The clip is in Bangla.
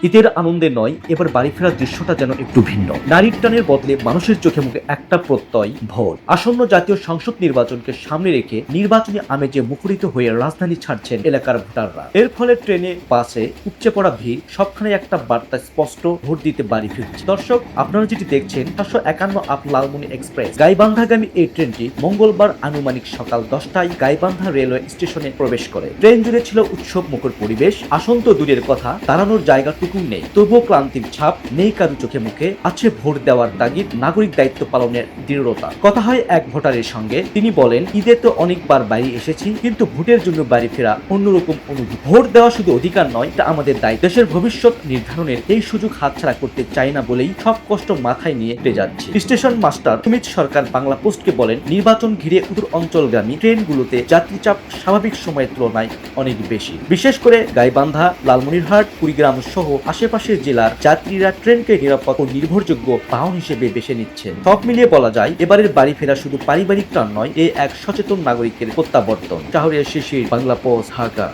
ঈদের আনন্দে নয়, এবার বাড়ি ফেরার দৃশ্যটা যেন একটু ভিন্ন। নারীর টানের বদলে মানুষের চোখে মুখে একটা প্রত্যয়, ভোট। আসন্ন জাতীয় সংসদ নির্বাচনকে সামনে রেখে নির্বাচনী আমেজে মুখরিত হয়ে রাজধানী ছাড়ছেন এলাকার ভোটাররা। এর ফলে ট্রেনে, বাসে উপচে পড়া ভিড়, সবখানে একটা বার্তা স্পষ্ট, ভোট দিতে বাড়ি ফিরছে। দর্শক, আপনারা যেটি দেখছেন 751 আপ লালমনি এক্সপ্রেস গাইবান্ধাগামী এই ট্রেনটি মঙ্গলবার আনুমানিক সকাল 10টায় গাইবান্ধা রেলওয়ে স্টেশনে প্রবেশ করে। ট্রেন জুড়ে ছিল উৎসব মুখর পরিবেশ। আসন তো দূরের কথা, দাঁড়ানোর জায়গাটুকু নেই, তবুও ক্লান্তির ছাপ নেই কারো চোখে মুখে। আছে ভোট দেওয়ার তাগিদ, নাগরিক দায়িত্ব পালনের দৃঢ়তা। কথা হয় এক ভোটারের সঙ্গে, তিনি বলেন, ঈদে তো অনেকবার বাড়ি এসেছি, কিন্তু ভোটের জন্য বাড়ি ফেরা অন্যরকম অনুভূতি। ভোট দেওয়া শুধু অধিকার নয়, এটা আমাদের দায়িত্ব। দেশের ভবিষ্যৎ নির্ধারণের এই সুযোগ হাতছাড়া করতে চাই না বলেই সব কষ্ট মাথায় নিয়ে হেঁটে যাচ্ছে। স্টেশন মাস্টার সুমিত সরকার বাংলা পোস্টকে বলেন, নির্বাচন ঘিরে উত্তর অঞ্চলগামী ট্রেনগুলোতে যাত্রীচাপ স্বাভাবিক সময়ের তুলনায় অনেক বেশি। বিশেষ করে গাইবান্ধা, লালমনিরহাট, কুড়িগ্রাম সহ আশেপাশের জেলার যাত্রীরা ট্রেনকে নিরাপদ ও নির্ভরযোগ্য বাহন হিসেবে বেছে নিচ্ছেন। সব মিলিয়ে বলা যায়, এবারের বাড়ি ফেরা শুধু পারিবারিক টান নয়, এ এক সচেতন নাগরিকের প্রত্যাবর্তন। শাহরিয়ার শিশির, বাংলা পোস্ট, ঢাকা।